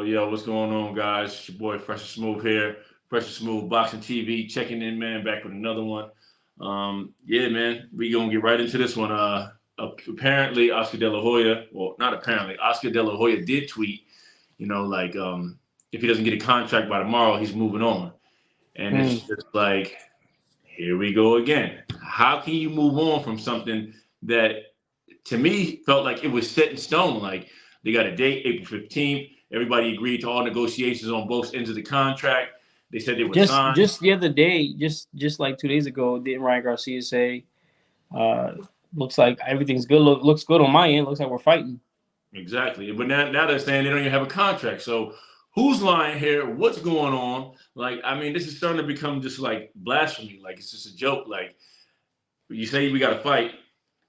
Yo, what's going on, guys? It's your boy Fresh and Smooth here. Fresh and Smooth Boxing TV, checking in, man, back with another one. Yeah, man, we gonna get right into this one. Apparently Oscar De La Hoya, well, not apparently, Oscar De La Hoya did tweet, if he doesn't get a contract by tomorrow, he's moving on. And it's Mm. just like, here we go again. How can you move on from something that, to me, felt like it was set in stone? Like they got a date, April 15th. Everybody agreed to all negotiations on both ends of the contract. They said they would sign. Just the other day, just like 2 days ago, didn't Ryan Garcia say, uh, "Looks like everything's good. Looks good on my end. Looks like we're fighting." Exactly. But now they're saying they don't even have a contract. So who's lying here? What's going on? Like, I mean, this is starting to become just like blasphemy. Like, it's just a joke. Like, you say we got to fight,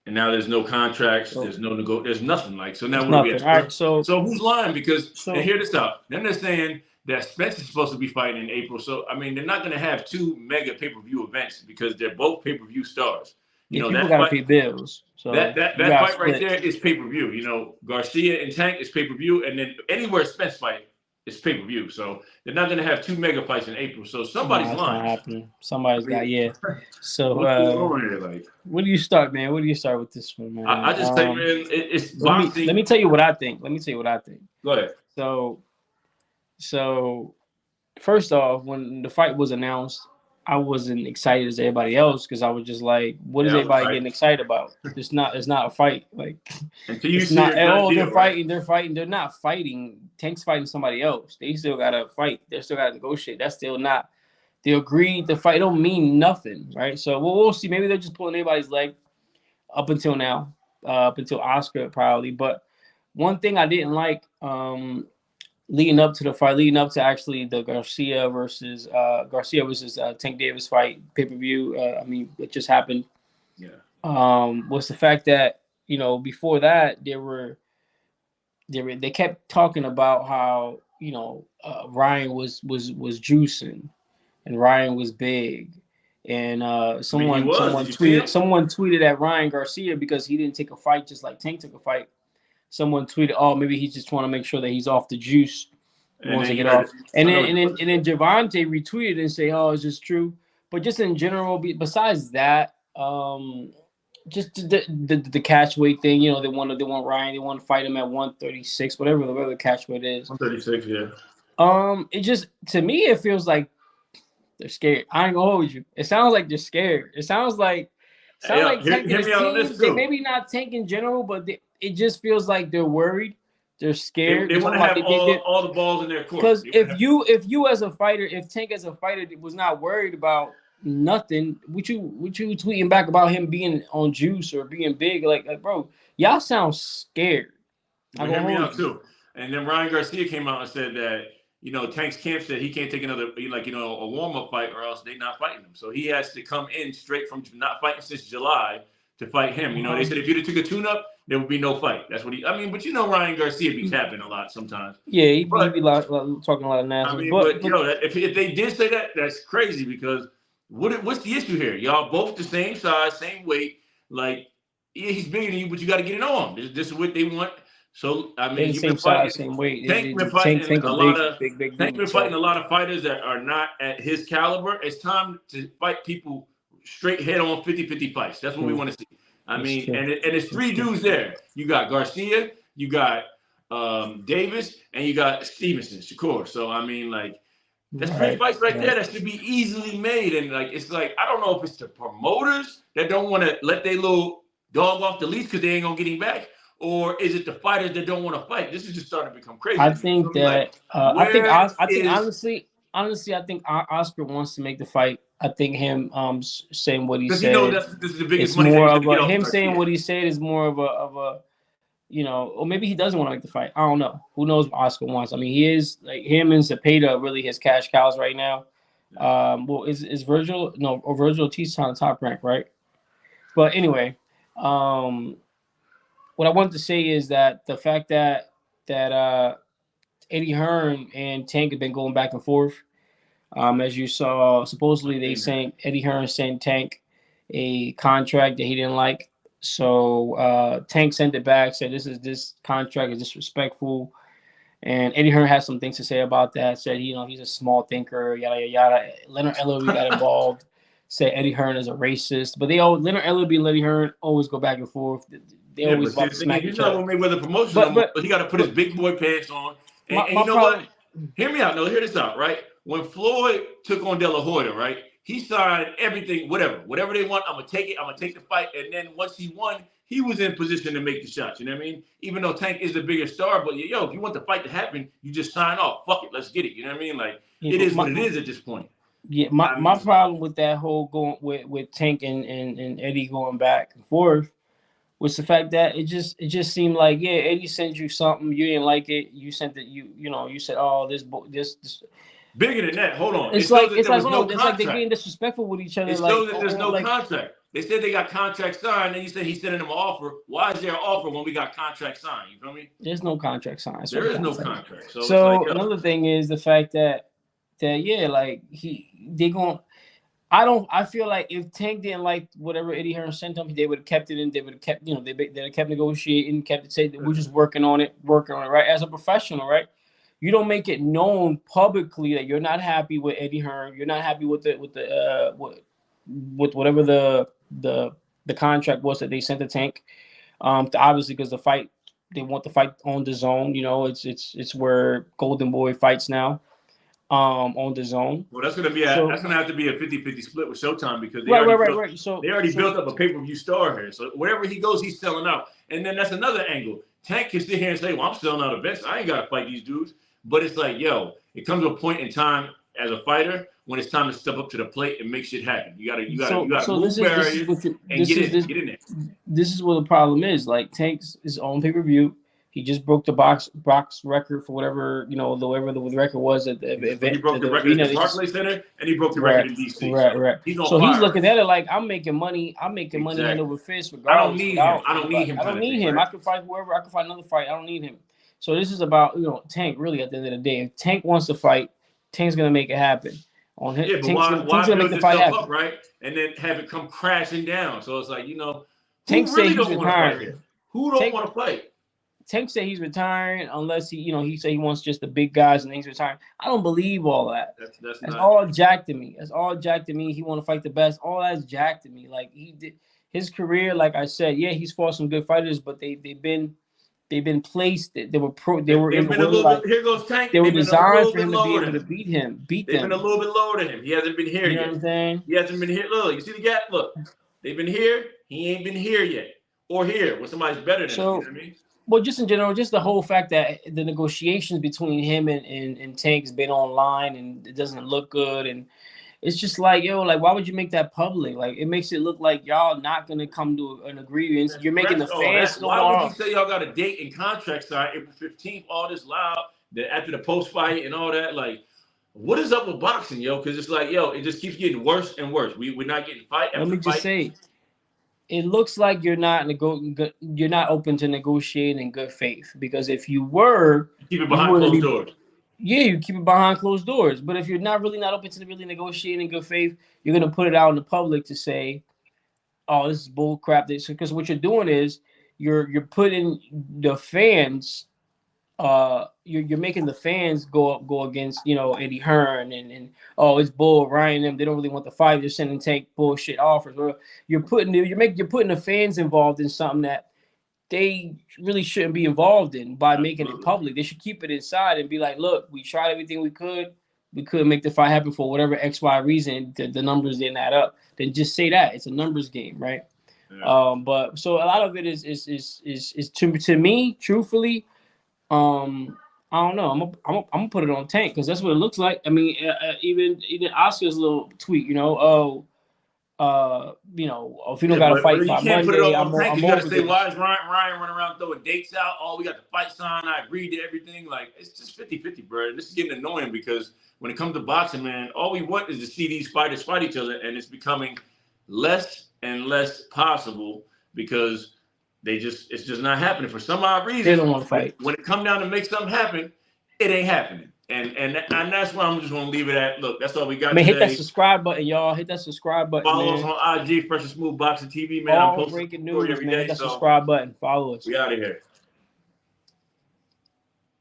and now there's no contracts, So there's there's nothing. Like, so now it's what are we at? nothing. All right. So who's lying? Because, and So hear this out. Then they're saying that Spence is supposed to be fighting in April. So, I mean, they're not going to have two mega pay-per-view events because they're both pay-per-view stars. You yeah, know, people that got to fight, pay bills. So you that got to fight right split. there is pay-per-view. You know, Garcia and Tank is pay-per-view, and then anywhere Spence fight is pay-per-view. So they're not going to have two mega fights in April. So somebody's Nah, it's not lying. happening. I Somebody's mean, got So what's going on here? Like, where do you start, man? Where do you start with this one, man? I just say, man, it's Let boxing. me tell you what I think. Let me tell you what I think. Go ahead. So so first off, when the fight was announced, I wasn't excited as everybody else because I was just like, what is Yeah, I was everybody right. getting excited about? It's not a fight. Like Until you it's see not a at done all. deal, right? They're fighting, they're not fighting. Tank's fighting somebody else. They still gotta fight. They still gotta negotiate. That's still not they agreed to fight. It don't mean nothing, right? So we'll see. Maybe they're just pulling everybody's leg up until now, up until Oscar probably. But one thing I didn't like, leading up to the fight, leading up to actually the Garcia versus Tank Davis fight pay-per-view. I mean, it just happened. Yeah. Was the fact that before that they kept talking about how Ryan was juicing and Ryan was big. And I mean, he someone was. Did someone you see tweeted him? someone tweeted at Ryan Garcia because he didn't take a fight just like Tank took a fight. Someone tweeted, "Oh, maybe he just want to make sure that he's off the juice. He And wants then to you get heard, off." And I know then what and you're then about to and then say. Gervonta retweeted and say, "Oh, is this true?" But just in general, besides that, just the catch weight thing. They want Ryan. They want to fight him at 136, whatever the catch weight is. 136, yeah. It just to me it feels like they're scared. I ain't gonna hold you. It sounds like they're scared. It sounds Yeah, like Tank and hear his me out on this team. They too. maybe not Tank in general, but it just feels like they're worried. They're scared. They They're want talking to about have all the balls in their court. because if you as a fighter, if Tank as a fighter was not worried about nothing, would you tweeting back about him being on juice or being big? Like bro, y'all sound scared. I But gonna hear me hold out you. too. And then Ryan Garcia came out and said that Tank's camp said he can't take another a warm up fight or else they not fighting him. So he has to come in straight from not fighting since July to fight him. They said if you'd have took a tune up, there would be no fight. That's what he. I mean, but Ryan Garcia be capping a lot sometimes. Yeah, he be But talking a lot of I nonsense, mean, but but if they did say that, that's crazy because what's the issue here? Y'all both the same size, same weight. Like, yeah, he's bigger than you, but you got to get it on. This is what they want. So I they're mean, the you've been same size, fighting. same weight. Tank's been Tank fighting Tank a a lot big of. big Tank's dude. been fighting So a lot of fighters that are not at his caliber. It's time to fight people straight head on 50-50 fights. That's what we true. want to see. I It's mean, true. and it's It's three true. dudes there. You got Garcia, you got Davis, and you got Stevenson, Shakur. So I mean, like. That's three Right. fights right there Right. that should be easily made. And it's like I don't know if it's the promoters that don't want to let their little dog off the leash because they ain't gonna get him back, or is it the fighters that don't want to fight? This is just starting to become crazy I to me. So think I'm like, that where I think is honestly I think Oscar wants to make the fight. I think him saying what he because he knows said this is the biggest it's money that more he's of gonna get a off him saying Garcia. what he said is more of a or maybe he doesn't want to make the fight. I don't know. Who knows what Oscar wants? I mean, he is like him and Zepeda are really his cash cows right now. Well, is Virgil no or Virgil Ortiz on the top rank, right? But anyway, um, what I wanted to say is that the fact that Eddie Hearn and Tank have been going back and forth. As you saw, supposedly I've they seen that. sent Eddie Hearn sent Tank a contract that he didn't like. So Tank sent it back, said this contract is disrespectful. And Eddie Hearn has some things to say about that. Said, he's a small thinker, yada, yada, yada. Leonard Ellerby got involved, said Eddie Hearn is a racist. But Leonard Ellerby and Eddie Hearn always go back and forth. They always but about to smack he's each not other. gonna make weather promotion no But more. but But he got to put his big boy pants on. And my you know problem. what? Hear me out. No, hear this out. Right when Floyd took on De La Hoya, right? He signed everything, whatever they want. I'm gonna take it. I'm gonna take the fight. And then once he won, he was in position to make the shots. You know what I mean? Even though Tank is the bigger star, but if you want the fight to happen, you just sign off. Fuck it, let's get it. You know what I mean? Like it is what it is at this point. Yeah, my problem with that whole going with Tank and Eddie going back and forth was the fact that it just seemed like, yeah, Eddie sent you something, you didn't like it, you sent it, you said, oh, this. Bigger than that. Hold on. It's like it's like they're getting disrespectful with each other. It shows that there's no contract. They said they got contract signed, and you said he's sending them an offer. Why is there an offer when we got contract signed? You feel me? There's no contract signed. There is no contract. So another thing is the fact that yeah, like I feel like if Tank didn't like whatever Eddie Hearn sent him, they would have kept it in. They would have kept, they'd have kept negotiating, kept it saying we're just working on it, right? As a professional, right? You don't make it known publicly that you're not happy with Eddie Hearn. You're not happy with whatever the contract was that they sent to Tank. Obviously, because they want the fight on the zone. It's where Golden Boy fights now. On the zone. Well, that's gonna have to be a 50-50 split with Showtime because they already built up a pay-per-view star here. So wherever he goes, he's selling out. And then that's another angle. Tank can sit here and say, well, I'm selling out events. I ain't gotta fight these dudes. But it's like, it comes to a point in time as a fighter when it's time to step up to the plate and make shit happen. You gotta move barriers and get in there. This is what the problem is. Like Tank's his own pay-per-view. He just broke the box record for whatever the record was at the event. He broke the record at the Barclays Center, and he broke the record in DC. Right. He's looking at it like I'm making money. I'm making money hand over fist. Regardless. I don't need him. I can fight whoever. I can fight another fight. I don't need him. So this is about Tank. Really, at the end of the day, if Tank wants to fight, Tank's gonna make it happen. But why gonna make the fight happen, up, right? And then have it come crashing down. So it's like Tank said he's retiring. Who don't want to fight? Tank said he's retiring unless he said he wants just the big guys and he's retiring. I don't believe all that. That's all jacked to me. That's all jacked to me. He want to fight the best. All that's jacked to me. Like he did his career. Like I said, yeah, he's fought some good fighters, but they've been placed. Here goes Tank. They were designed for him to be able to beat them. They've been a little bit lower than him. He hasn't been here yet. You know what I'm saying? He hasn't been here. Look, you see the gap? Look, they've been here. He ain't been here yet, or here where somebody's better than him. You know what I mean? Well, just in general, just the whole fact that the negotiations between him and Tank's been online and it doesn't look good, and it's just like, why would you make that public? Like, it makes it look like y'all not gonna come to an agreement. You're making the fans. Why would you say y'all got a date and contract signed April 15th? All this loud that after the post fight and all that, like, what is up with boxing, Because it's like, it just keeps getting worse and worse. We're not getting fight after fight. Let me just say. It looks like you're not open to negotiating in good faith, because if you were, keep it behind closed doors. Yeah, you keep it behind closed doors. But if you're not open to really negotiating in good faith, you're gonna put it out in the public to say, "Oh, this is bull crap." Because what you're doing is you're putting the fans. You're making the fans go against Eddie Hearn and it's bull Ryan them. They don't really want the fight. They're sending Tank bullshit offers. You're putting the fans involved in something that they really shouldn't be involved in by making it public. They should keep it inside and be like, look, we tried everything we could. We couldn't make the fight happen for whatever XY reason. The numbers didn't add up. Then just say that it's a numbers game, right? Yeah. But so a lot of it is to me, truthfully. I don't know. I'm gonna put it on Tank because that's what it looks like. I mean, even Oscar's little tweet, if you don't got to fight by Monday, put it on Tank. You gotta say, why is Ryan running around throwing dates out? Oh, we got the fight signed. I agreed to everything. Like, it's just 50-50, bro. And this is getting annoying because when it comes to boxing, man, all we want is to see these fighters fight each other, and it's becoming less and less possible because it's just not happening for some odd reason. They don't want to fight. When it comes down to make something happen, it ain't happening. And that's why I'm just gonna leave it at. Look, that's all we got. Hit that subscribe button, y'all. Hit that subscribe button. Follow us on IG, Fresh and Smooth Boxing TV, man. All breaking news, man. Hit that subscribe button. Follow us. We out of here.